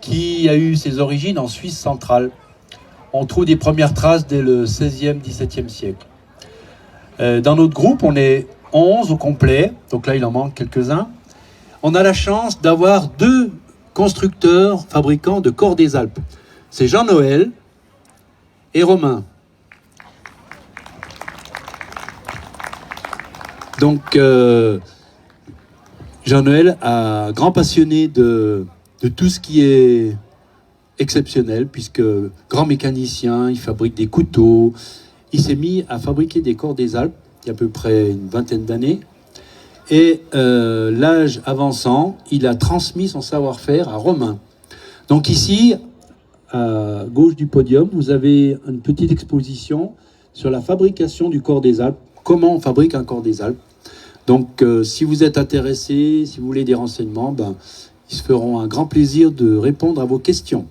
qui a eu ses origines en Suisse centrale. On trouve des premières traces dès le XVIe, XVIIe siècle. Dans notre groupe, on est 11 au complet, donc là il en manque quelques-uns. On a la chance d'avoir deux constructeurs, fabricants de corps des Alpes. C'est Jean-Noël et Romain. Donc Jean-Noël, un grand passionné de tout ce qui est exceptionnel, puisque grand mécanicien, il fabrique des couteaux. Il s'est mis à fabriquer des corps des Alpes il y a à peu près une vingtaine d'années. Et l'âge avançant, il a transmis son savoir-faire à Romain. Donc ici, à gauche du podium, vous avez une petite exposition sur la fabrication du corps des Alpes. Comment on fabrique un corps des Alpes. Donc si vous êtes intéressé, si vous voulez des renseignements, ils se feront un grand plaisir de répondre à vos questions.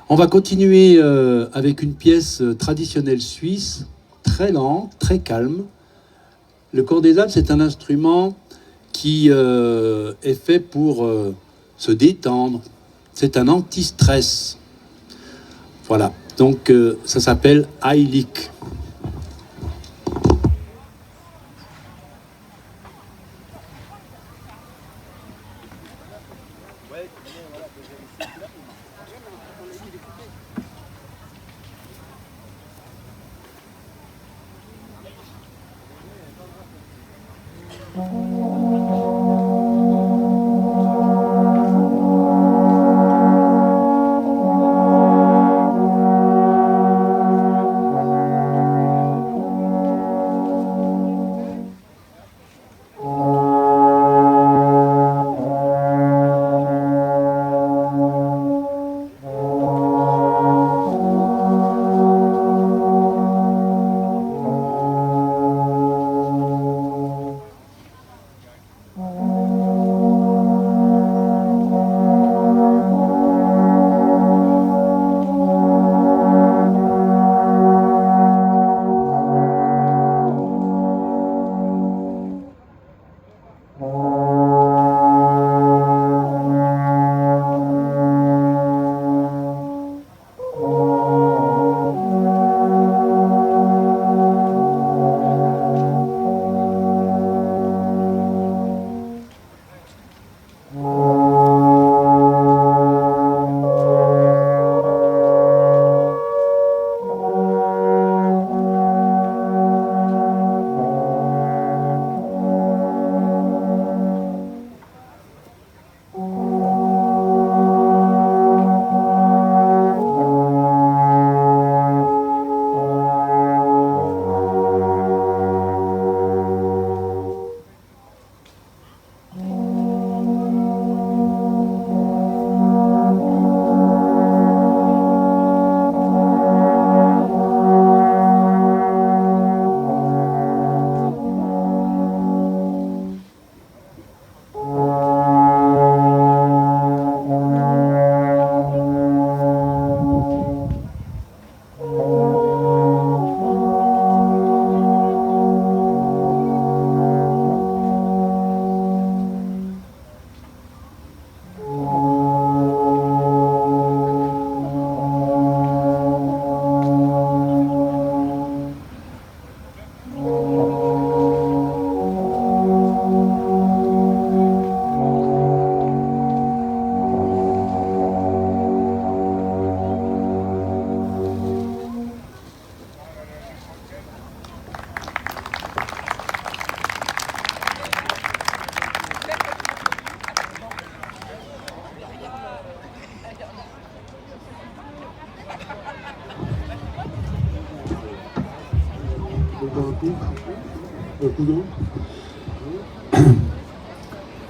On va continuer avec une pièce traditionnelle suisse, très lente, très calme. Le corps des Alpes, c'est un instrument qui est fait pour se détendre. C'est un anti-stress. Voilà, donc ça s'appelle Heilig.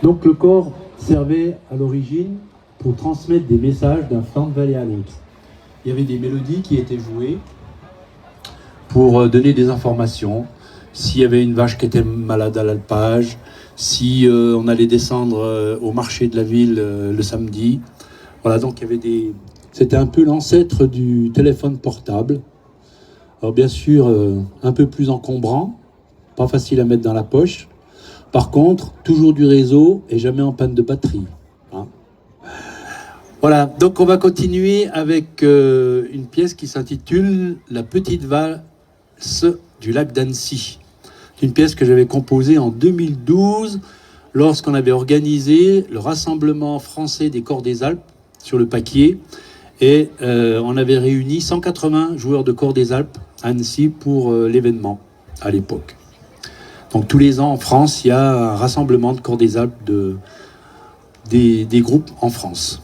Donc le corps servait à l'origine pour transmettre des messages d'un flanc de vallée à l'autre. Il y avait des mélodies qui étaient jouées pour donner des informations. S'il y avait une vache qui était malade à l'alpage, si on allait descendre au marché de la ville le samedi. Voilà, donc il y avait des... C'était un peu l'ancêtre du téléphone portable. Alors bien sûr, un peu plus encombrant, pas facile à mettre dans la poche. Par contre, toujours du réseau et jamais en panne de batterie. Hein. Voilà, donc on va continuer avec une pièce qui s'intitule La petite valse du lac d'Annecy. C'est une pièce que j'avais composée en 2012 lorsqu'on avait organisé le Rassemblement français des corps des Alpes sur le Paquier. Et on avait réuni 180 joueurs de corps des Alpes à Annecy pour l'événement à l'époque. Donc tous les ans en France, il y a un rassemblement de corps des Alpes des groupes en France.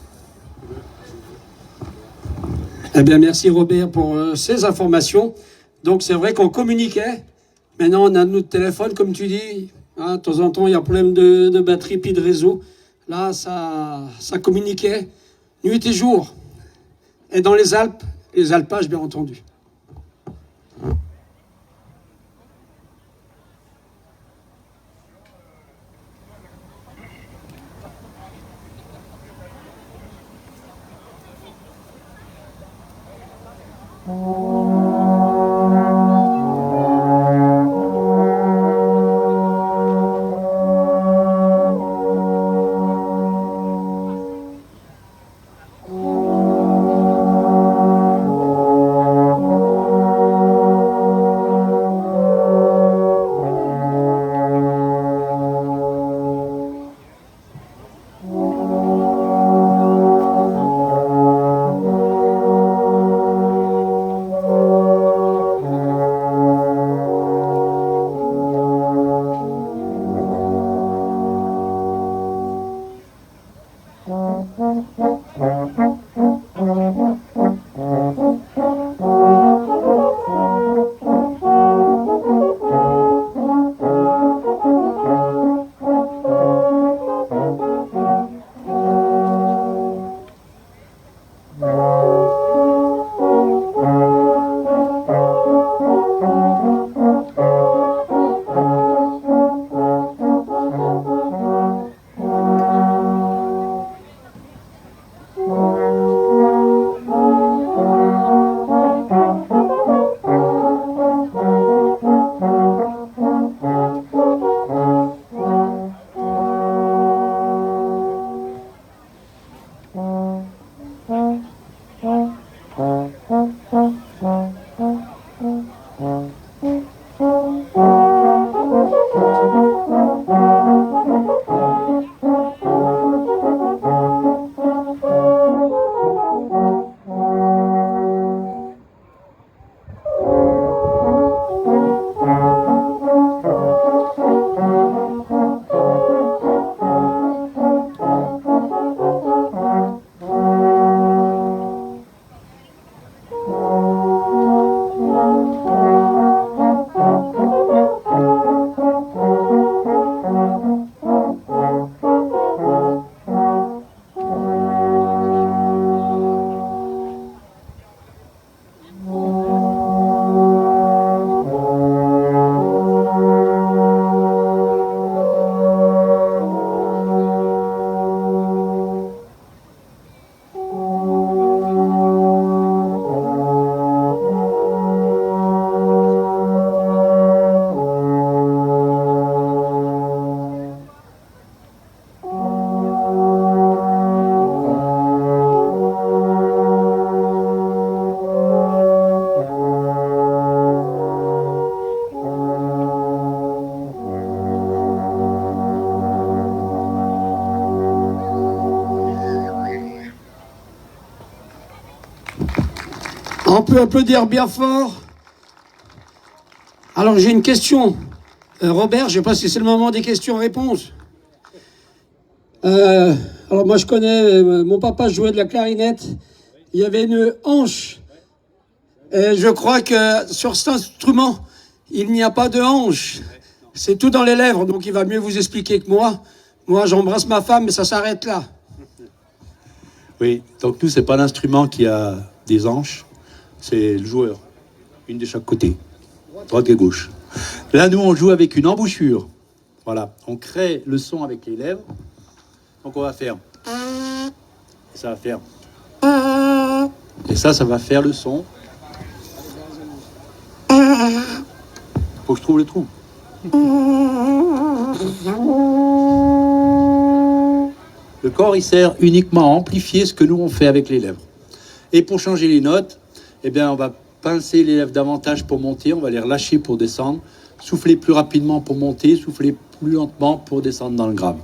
Eh bien, merci Robert pour ces informations. Donc c'est vrai qu'on communiquait. Maintenant, on a notre téléphone, comme tu dis. Hein, de temps en temps, il y a un problème de batterie puis de réseau. Là, ça communiquait nuit et jour. Et dans les Alpes, les alpages, bien entendu. On peut applaudir bien fort. Alors j'ai une question. Robert, je ne sais pas si c'est le moment des questions-réponses. Alors moi je connais, mon papa jouait de la clarinette. Il y avait une hanche. Et je crois que sur cet instrument, il n'y a pas de hanche. C'est tout dans les lèvres, donc il va mieux vous expliquer que moi. Moi j'embrasse ma femme, mais ça s'arrête là. Oui, donc nous, c'est pas l'instrument qui a des hanches, c'est le joueur, une de chaque côté, droite et gauche. Là, nous, on joue avec une embouchure. Voilà, on crée le son avec les lèvres. Donc on va faire... Et ça va faire... Et ça va faire le son. Faut que je trouve le trou. Le Le corps, il sert uniquement à amplifier ce que nous, on fait avec les lèvres. Et pour changer les notes, eh bien, on va pincer les lèvres davantage pour monter, on va les relâcher pour descendre, souffler plus rapidement pour monter, souffler plus lentement pour descendre dans le grave.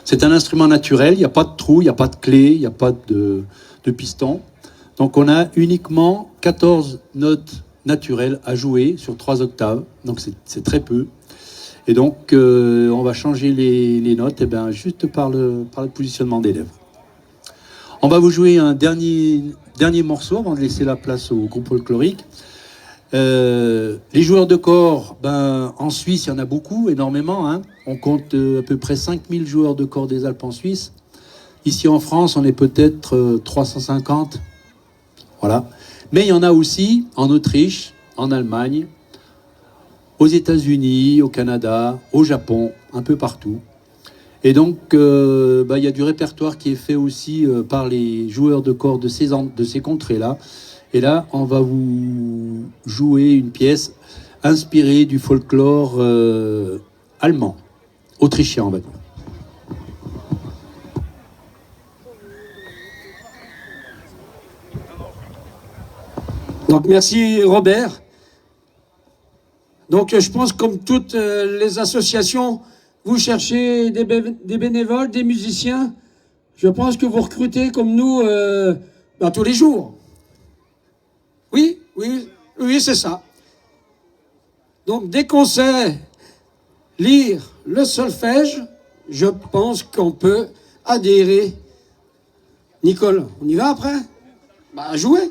C'est un instrument naturel, il n'y a pas de trou, il n'y a pas de clé, il n'y a pas de piston. Donc on a uniquement 14 notes naturelles à jouer sur 3 octaves, donc c'est très peu. Et donc on va changer les notes eh bien, juste par le positionnement des lèvres. On va vous jouer un dernier morceau avant de laisser la place au groupe folklorique. Les joueurs de corps, en Suisse, il y en a beaucoup, énormément. Hein. On compte à peu près 5000 joueurs de corps des Alpes en Suisse. Ici en France, on est peut-être 350. Voilà. Mais il y en a aussi en Autriche, en Allemagne, aux États-Unis, au Canada, au Japon, un peu partout. Et donc, il y a du répertoire qui est fait aussi par les joueurs de corps de ces contrées-là. Et là, on va vous jouer une pièce inspirée du folklore allemand, autrichien, on va dire. Donc, merci Robert. Donc, je pense comme toutes les associations, vous cherchez des bénévoles, des musiciens. Je pense que vous recrutez comme nous tous les jours. Oui, c'est ça. Donc, dès qu'on sait lire le solfège, je pense qu'on peut adhérer. Nicole, on y va après? Jouer.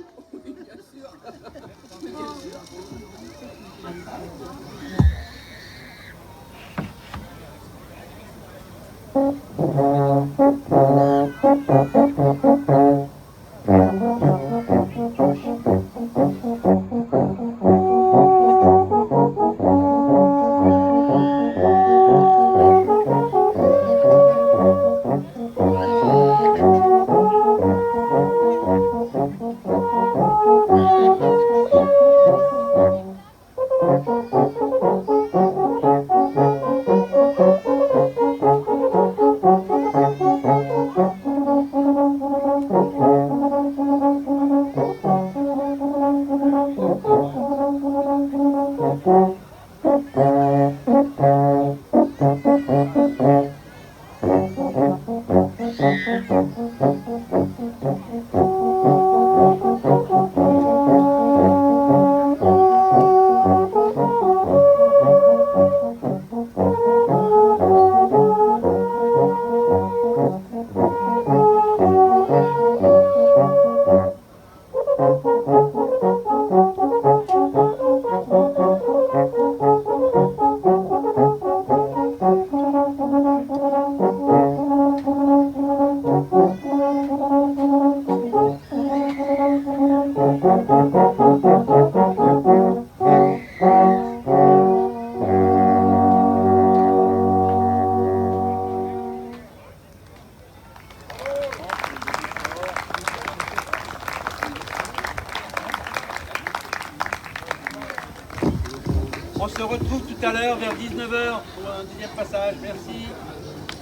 On se retrouve tout à l'heure vers 19h pour un deuxième passage. Merci.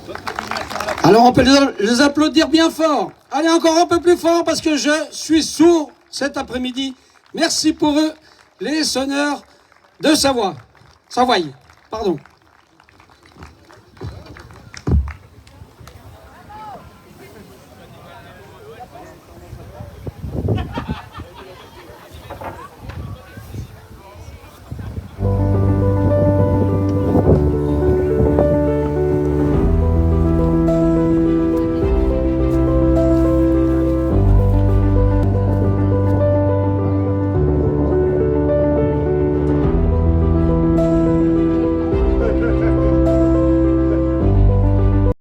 Bonne continuation à la... Alors on peut les applaudir bien fort. Allez, encore un peu plus fort parce que je suis sourd cet après-midi. Merci pour eux, les sonneurs de Savoie. Savoie, pardon.